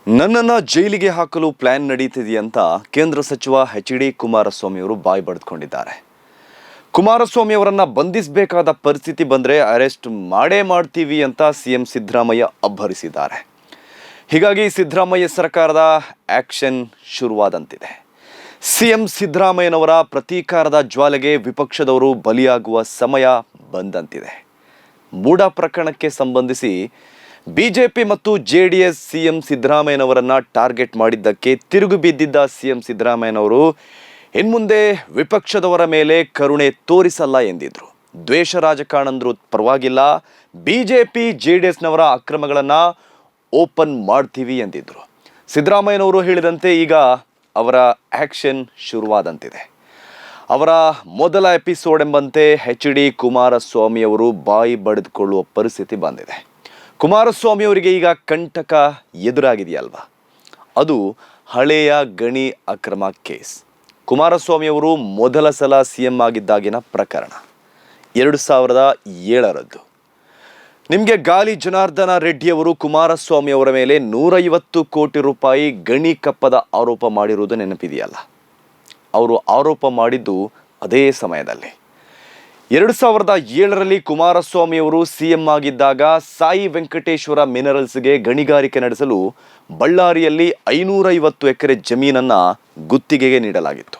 ನನ್ನನ್ನು ಜೈಲಿಗೆ ಹಾಕಲು ಪ್ಲಾನ್ ನಡೀತಿದೆಯಂತ ಕೇಂದ್ರ ಸಚಿವ ಎಚ್.ಡಿ. ಕುಮಾರಸ್ವಾಮಿ ಅವರು ಬಾಯಿ ಬಡಿದುಕೊಂಡಿದ್ದಾರೆ. ಕುಮಾರಸ್ವಾಮಿ ಅವರನ್ನ ಬಂಧಿಸಬೇಕಾದ ಪರಿಸ್ಥಿತಿ ಬಂದರೆ ಅರೆಸ್ಟ್ ಮಾಡೇ ಮಾಡ್ತೀವಿ ಅಂತ ಸಿಎಂ ಸಿದ್ದರಾಮಯ್ಯ ಅಬ್ಬರಿಸಿದ್ದಾರೆ. ಹೀಗಾಗಿ ಸಿದ್ದರಾಮಯ್ಯ ಸರ್ಕಾರದ ಆಕ್ಷನ್ ಶುರುವಾದಂತಿದೆ. ಸಿಎಂ ಸಿದ್ದರಾಮಯ್ಯನವರ ಪ್ರತೀಕಾರದ ಜ್ವಾಲೆಗೆ ವಿಪಕ್ಷದವರು ಬಲಿಯಾಗುವ ಸಮಯ ಬಂದಂತಿದೆ. ಮೂಡ ಪ್ರಕರಣಕ್ಕೆ ಸಂಬಂಧಿಸಿ ಬಿಜೆಪಿ ಮತ್ತು ಜೆಡಿಎಸ್ ಸಿಎಂ ಸಿದ್ದರಾಮಯ್ಯನವರನ್ನ ಟಾರ್ಗೆಟ್ ಮಾಡಿದ್ದಕ್ಕೆ ತಿರುಗಿ ಬಿದ್ದಿದ್ದ ಸಿಎಂ ಸಿದ್ದರಾಮಯ್ಯನವರು ಇನ್ಮುಂದೆ ವಿಪಕ್ಷದವರ ಮೇಲೆ ಕರುಣೆ ತೋರಿಸಲ್ಲ ಎಂದಿದ್ರು. ದ್ವೇಷ ರಾಜಕಾರಣ ಅಂದ್ರೂ ಪರವಾಗಿಲ್ಲ, ಬಿಜೆಪಿ ಜೆಡಿಎಸ್ನವರ ಅಕ್ರಮಗಳನ್ನು ಓಪನ್ ಮಾಡ್ತೀವಿ ಎಂದಿದ್ರು. ಸಿದ್ದರಾಮಯ್ಯನವರು ಹೇಳಿದಂತೆ ಈಗ ಅವರ ಆಕ್ಷನ್ ಶುರುವಾದಂತಿದೆ. ಅವರ ಮೊದಲ ಎಪಿಸೋಡ್ ಎಂಬಂತೆ ಎಚ್.ಡಿ. ಕುಮಾರಸ್ವಾಮಿ ಅವರು ಬಾಯಿ ಬಡಿದುಕೊಳ್ಳುವ ಪರಿಸ್ಥಿತಿ ಬಂದಿದೆ. ಕುಮಾರಸ್ವಾಮಿ ಅವರಿಗೆ ಈಗ ಕಂಟಕ ಎದುರಾಗಿದೆಯಲ್ವಾ, ಅದು ಹಳೆಯ ಗಣಿ ಅಕ್ರಮ ಕೇಸ್. ಕುಮಾರಸ್ವಾಮಿ ಅವರು ಮೊದಲ ಸಲ ಸಿಎಂ ಆಗಿದ್ದಾಗಿನ ಪ್ರಕರಣ 2007ರದ್ದು. ನಿಮಗೆ ಗಾಲಿ ಜನಾರ್ದನ ರೆಡ್ಡಿ ಅವರು ಕುಮಾರಸ್ವಾಮಿ ಅವರ ಮೇಲೆ 150 ಕೋಟಿ ರೂಪಾಯಿ ಗಣಿ ಕಪ್ಪದ ಆರೋಪ ಮಾಡಿರುವುದು ನೆನಪಿದೆಯಲ್ಲ. ಅವರು ಆರೋಪ ಮಾಡಿದ್ದು ಅದೇ ಸಮಯದಲ್ಲಿ 2007ರಲ್ಲಿ ಕುಮಾರಸ್ವಾಮಿ ಅವರು ಸಿಎಂ ಆಗಿದ್ದಾಗ ಸಾಯಿ ವೆಂಕಟೇಶ್ವರ ಮಿನರಲ್ಸ್ಗೆ ಗಣಿಗಾರಿಕೆ ನಡೆಸಲು ಬಳ್ಳಾರಿಯಲ್ಲಿ 550 ಎಕರೆ ಜಮೀನನ್ನು ಗುತ್ತಿಗೆಗೆ ನೀಡಲಾಗಿತ್ತು.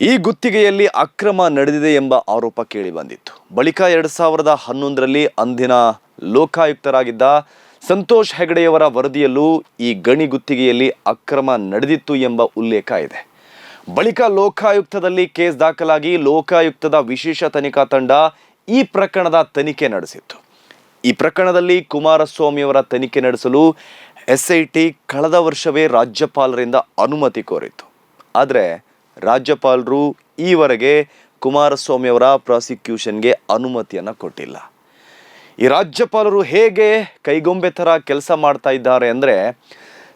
ಈ ಗುತ್ತಿಗೆಯಲ್ಲಿ ಅಕ್ರಮ ನಡೆದಿದೆ ಎಂಬ ಆರೋಪ ಕೇಳಿ ಬಂದಿತ್ತು. ಬಳಿಕ 2011ರಲ್ಲಿ ಅಂದಿನ ಲೋಕಾಯುಕ್ತರಾಗಿದ್ದ ಸಂತೋಷ್ ಹೆಗಡೆಯವರ ವರದಿಯಲ್ಲೂ ಈ ಗಣಿ ಗುತ್ತಿಗೆಯಲ್ಲಿ ಅಕ್ರಮ ನಡೆದಿತ್ತು ಎಂಬ ಉಲ್ಲೇಖ ಇದೆ. ಬಳಿಕ ಲೋಕಾಯುಕ್ತದಲ್ಲಿ ಕೇಸ್ ದಾಖಲಾಗಿ ಲೋಕಾಯುಕ್ತದ ವಿಶೇಷ ತನಿಖಾ ತಂಡ ಈ ಪ್ರಕರಣದ ತನಿಖೆ ನಡೆಸಿತ್ತು. ಈ ಪ್ರಕರಣದಲ್ಲಿ ಕುಮಾರಸ್ವಾಮಿಯವರ ತನಿಖೆ ನಡೆಸಲು SIT ಕಳೆದ ವರ್ಷವೇ ರಾಜ್ಯಪಾಲರಿಂದ ಅನುಮತಿ ಕೋರಿತ್ತು. ಆದರೆ ರಾಜ್ಯಪಾಲರು ಈವರೆಗೆ ಕುಮಾರಸ್ವಾಮಿ ಅವರ ಪ್ರಾಸಿಕ್ಯೂಷನ್ಗೆ ಅನುಮತಿಯನ್ನು ಕೊಟ್ಟಿಲ್ಲ. ಈ ರಾಜ್ಯಪಾಲರು ಹೇಗೆ ಕೈಗೊಂಬೆ ಥರ ಕೆಲಸ ಮಾಡ್ತಾ ಇದ್ದಾರೆ ಅಂದರೆ,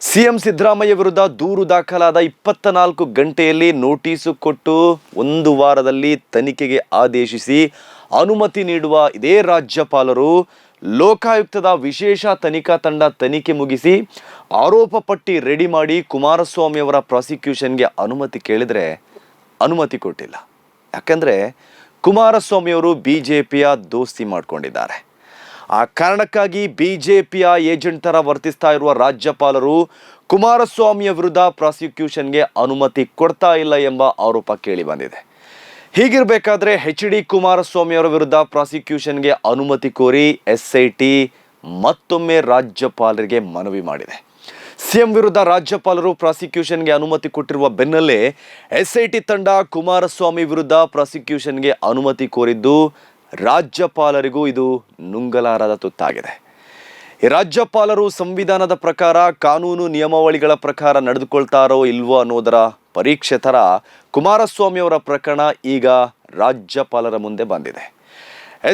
ಸಿಎಂ ಸಿದ್ದರಾಮಯ್ಯ ವಿರುದ್ಧ ದೂರು ದಾಖಲಾದ 24 ಗಂಟೆಯಲ್ಲಿ ನೋಟಿಸು ಕೊಟ್ಟು 1 ವಾರದಲ್ಲಿ ತನಿಖೆಗೆ ಆದೇಶಿಸಿ ಅನುಮತಿ ನೀಡುವ ಇದೇ ರಾಜ್ಯಪಾಲರು ಲೋಕಾಯುಕ್ತದ ವಿಶೇಷ ತನಿಖಾ ತಂಡ ತನಿಖೆ ಮುಗಿಸಿ ಆರೋಪ ಪಟ್ಟಿ ರೆಡಿ ಮಾಡಿ ಕುಮಾರಸ್ವಾಮಿ ಅವರ ಪ್ರಾಸಿಕ್ಯೂಷನ್ಗೆ ಅನುಮತಿ ಕೇಳಿದರೆ ಅನುಮತಿ ಕೊಟ್ಟಿಲ್ಲ. ಯಾಕಂದರೆ ಕುಮಾರಸ್ವಾಮಿ ಅವರು BJPಯ ದೋಸ್ತಿ ಮಾಡಿಕೊಂಡಿದ್ದಾರೆ. ಆ ಕಾರಣಕ್ಕಾಗಿ BJPಯ ಏಜೆಂಟ್ ಥರ ವರ್ತಿಸ್ತಾ ಇರುವ ರಾಜ್ಯಪಾಲರು ಕುಮಾರಸ್ವಾಮಿಯ ವಿರುದ್ಧ ಪ್ರಾಸಿಕ್ಯೂಷನ್ಗೆ ಅನುಮತಿ ಕೊಡ್ತಾ ಇಲ್ಲ ಎಂಬ ಆರೋಪ ಕೇಳಿ ಬಂದಿದೆ. ಹೀಗಿರಬೇಕಾದ್ರೆ ಎಚ್.ಡಿ. ಕುಮಾರಸ್ವಾಮಿ ಅವರ ವಿರುದ್ಧ ಪ್ರಾಸಿಕ್ಯೂಷನ್ಗೆ ಅನುಮತಿ ಕೋರಿ SIT ಮತ್ತೊಮ್ಮೆ ರಾಜ್ಯಪಾಲರಿಗೆ ಮನವಿ ಮಾಡಿದೆ. ಸಿಎಂ ವಿರುದ್ಧ ರಾಜ್ಯಪಾಲರು ಪ್ರಾಸಿಕ್ಯೂಷನ್ಗೆ ಅನುಮತಿ ಕೊಟ್ಟಿರುವ ಬೆನ್ನಲ್ಲೇ SIT ತಂಡ ಕುಮಾರಸ್ವಾಮಿ ವಿರುದ್ಧ ಪ್ರಾಸಿಕ್ಯೂಷನ್ಗೆ ಅನುಮತಿ ಕೋರಿದ್ದು ರಾಜ್ಯಪಾಲರಿಗೂ ಇದು ನುಂಗಲಾರದ ತುತ್ತಾಗಿದೆ. ಈ ರಾಜ್ಯಪಾಲರು ಸಂವಿಧಾನದ ಪ್ರಕಾರ, ಕಾನೂನು ನಿಯಮಾವಳಿಗಳ ಪ್ರಕಾರ ನಡೆದುಕೊಳ್ತಾರೋ ಇಲ್ವೋ ಅನ್ನೋದರ ಪರೀಕ್ಷೆ ಥರ ಕುಮಾರಸ್ವಾಮಿ ಅವರ ಪ್ರಕರಣ ಈಗ ರಾಜ್ಯಪಾಲರ ಮುಂದೆ ಬಂದಿದೆ.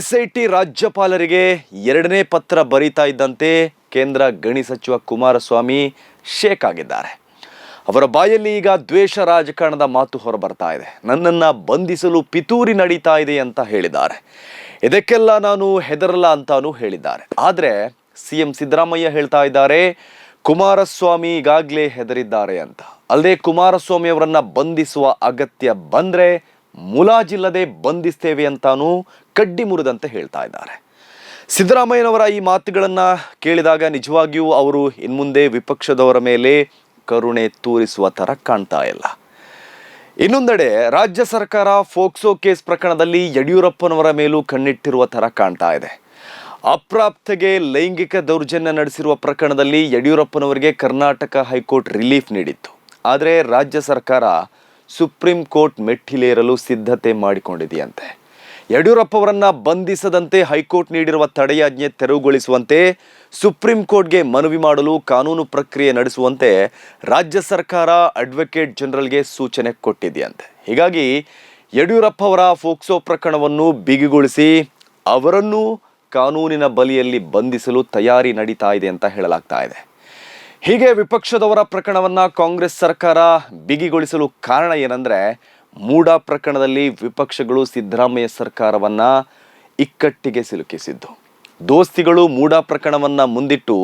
SIT ರಾಜ್ಯಪಾಲರಿಗೆ 2ನೇ ಪತ್ರ ಬರೀತಾ ಇದ್ದಂತೆ ಕೇಂದ್ರ ಗಣಿ ಸಚಿವ ಕುಮಾರಸ್ವಾಮಿ ಶೇಕ್ ಆಗಿದ್ದಾರೆ. ಅವರ ಬಾಯಲ್ಲಿ ಈಗ ದ್ವೇಷ ರಾಜಕಾರಣದ ಮಾತು ಹೊರಬರ್ತಾ ಇದೆ. ನನ್ನನ್ನು ಬಂಧಿಸಲು ಪಿತೂರಿ ನಡೀತಾ ಇದೆ ಅಂತ ಹೇಳಿದ್ದಾರೆ. ಇದಕ್ಕೆಲ್ಲ ನಾನು ಹೆದರಲ್ಲ ಅಂತಾನೂ ಹೇಳಿದ್ದಾರೆ. ಆದರೆ ಸಿಎಂ ಸಿದ್ದರಾಮಯ್ಯ ಹೇಳ್ತಾ ಇದ್ದಾರೆ ಕುಮಾರಸ್ವಾಮಿ ಈಗಾಗಲೇ ಹೆದರಿದ್ದಾರೆ ಅಂತ. ಅಲ್ಲದೆ ಕುಮಾರಸ್ವಾಮಿ ಅವರನ್ನ ಬಂಧಿಸುವ ಅಗತ್ಯ ಬಂದರೆ ಮುಲಾಜಿಲ್ಲದೆ ಬಂಧಿಸ್ತೇವೆ ಅಂತಾನೂ ಕಡ್ಡಿ ಮುರಿದಂತೆ ಹೇಳ್ತಾ ಇದ್ದಾರೆ. ಸಿದ್ದರಾಮಯ್ಯನವರ ಈ ಮಾತುಗಳನ್ನು ಕೇಳಿದಾಗ ನಿಜವಾಗಿಯೂ ಅವರು ಇನ್ಮುಂದೆ ವಿಪಕ್ಷದವರ ಮೇಲೆ ಕರುಣೆ ತೋರಿಸುವ ಥರ ಕಾಣ್ತಾ ಇಲ್ಲ. ಇನ್ನೊಂದೆಡೆ ರಾಜ್ಯ ಸರ್ಕಾರ ಫೋಕ್ಸೋ ಕೇಸ್ ಪ್ರಕರಣದಲ್ಲಿ ಯಡಿಯೂರಪ್ಪನವರ ಮೇಲೂ ಕಣ್ಣಿಟ್ಟಿರುವ ಥರ ಕಾಣ್ತಾ ಇದೆ. ಅಪ್ರಾಪ್ತೆಗೆ ಲೈಂಗಿಕ ದೌರ್ಜನ್ಯ ನಡೆಸಿರುವ ಪ್ರಕರಣದಲ್ಲಿ ಯಡಿಯೂರಪ್ಪನವರಿಗೆ ಕರ್ನಾಟಕ ಹೈಕೋರ್ಟ್ ರಿಲೀಫ್ ನೀಡಿತ್ತು. ಆದರೆ ರಾಜ್ಯ ಸರ್ಕಾರ ಸುಪ್ರೀಂ ಕೋರ್ಟ್ ಮೆಟ್ಟಿಲೇರಲು ಸಿದ್ಧತೆ ಮಾಡಿಕೊಂಡಿದೆಯಂತೆ. ಯಡಿಯೂರಪ್ಪ ಅವರನ್ನ ಬಂಧಿಸದಂತೆ ಹೈಕೋರ್ಟ್ ನೀಡಿರುವ ತಡೆಯಾಜ್ಞೆ ತೆರವುಗೊಳಿಸುವಂತೆ ಸುಪ್ರೀಂ ಕೋರ್ಟ್ಗೆ ಮನವಿ ಮಾಡಲು ಕಾನೂನು ಪ್ರಕ್ರಿಯೆ ನಡೆಸುವಂತೆ ರಾಜ್ಯ ಸರ್ಕಾರ ಅಡ್ವೊಕೇಟ್ ಜನರಲ್ಗೆ ಸೂಚನೆ ಕೊಟ್ಟಿದೆಯಂತೆ. ಹೀಗಾಗಿ ಯಡಿಯೂರಪ್ಪ ಅವರ ಫೋಕ್ಸೋ ಪ್ರಕರಣವನ್ನು ಬಿಗಿಗೊಳಿಸಿ ಅವರನ್ನು ಕಾನೂನಿನ ಬಲಿಯಲ್ಲಿ ಬಂಧಿಸಲು ತಯಾರಿ ನಡೀತಾ ಇದೆ ಅಂತ ಹೇಳಲಾಗ್ತಾ ಇದೆ. ಹೀಗೆ ವಿಪಕ್ಷದವರ ಪ್ರಕರಣವನ್ನು ಕಾಂಗ್ರೆಸ್ ಸರ್ಕಾರ ಬಿಗಿಗೊಳಿಸಲು ಕಾರಣ ಏನಂದರೆ, ಮೂಡ ಪ್ರಕರಣದಲ್ಲಿ ವಿಪಕ್ಷಗಳು ಸಿದ್ದರಾಮಯ್ಯ ಸರ್ಕಾರವನ್ನು ಇಕ್ಕಟ್ಟಿಗೆ ಸಿಲುಕಿಸಿದ್ದು. ದೋಸ್ತಿಗಳು ಮೂಡಾ ಪ್ರಕರಣವನ್ನ ಮುಂದಿಟ್ಟು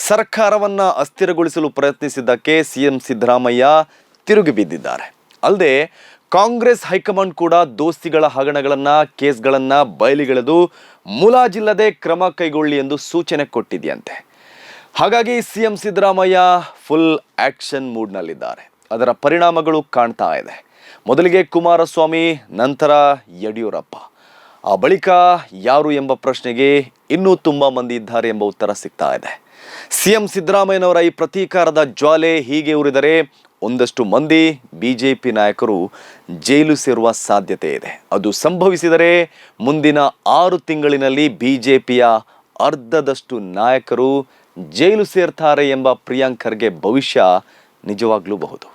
ಸರ್ಕಾರವನ್ನ ಅಸ್ಥಿರಗೊಳಿಸಲು ಪ್ರಯತ್ನಿಸಿದ್ದಕ್ಕೆ ಸಿಎಂ ಸಿದ್ದರಾಮಯ್ಯ ತಿರುಗಿ ಬಿದ್ದಿದ್ದಾರೆ. ಅಲ್ಲದೆ ಕಾಂಗ್ರೆಸ್ ಹೈಕಮಾಂಡ್ ಕೂಡ ದೋಸ್ತಿಗಳ ಹಗರಣಗಳನ್ನ ಕೇಸ್ಗಳನ್ನ ಬಯಲಿಗೆಳೆದು ಮುಲಾಜಿಲ್ಲದೆ ಕ್ರಮ ಕೈಗೊಳ್ಳಿ ಎಂದು ಸೂಚನೆ ಕೊಟ್ಟಿದೆಯಂತೆ. ಹಾಗಾಗಿ ಸಿಎಂ ಸಿದ್ದರಾಮಯ್ಯ ಫುಲ್ ಆಕ್ಷನ್ ಮೂಡ್ನಲ್ಲಿದ್ದಾರೆ. ಅದರ ಪರಿಣಾಮಗಳು ಕಾಣ್ತಾ ಇದೆ. ಮೊದಲಿಗೆ ಕುಮಾರಸ್ವಾಮಿ, ನಂತರ ಯಡಿಯೂರಪ್ಪ, ಆ ಬಳಿಕ ಯಾರು ಎಂಬ ಪ್ರಶ್ನೆಗೆ ಇನ್ನೂ ತುಂಬಾ ಮಂದಿ ಇದ್ದಾರೆ ಎಂಬ ಉತ್ತರ ಸಿಗ್ತಾ ಇದೆ. ಸಿಎಂ ಸಿದ್ದರಾಮಯ್ಯನವರ ಈ ಪ್ರತೀಕಾರದ ಜ್ವಾಲೆ ಹೀಗೆ ಉರಿದರೆ ಒಂದಷ್ಟು ಮಂದಿ ಬಿಜೆಪಿ ನಾಯಕರು ಜೈಲು ಸೇರುವ ಸಾಧ್ಯತೆ ಇದೆ. ಅದು ಸಂಭವಿಸಿದರೆ ಮುಂದಿನ 6 ತಿಂಗಳಿನಲ್ಲಿ ಬಿಜೆಪಿಯ ಅರ್ಧದಷ್ಟು ನಾಯಕರು ಜೈಲು ಸೇರ್ತಾರೆ ಎಂಬ ಪ್ರಿಯಾಂಕ್ ಖರ್ಗೆ ಭವಿಷ್ಯ ನಿಜವಾಗ್ಲೂ ಬಹುದು.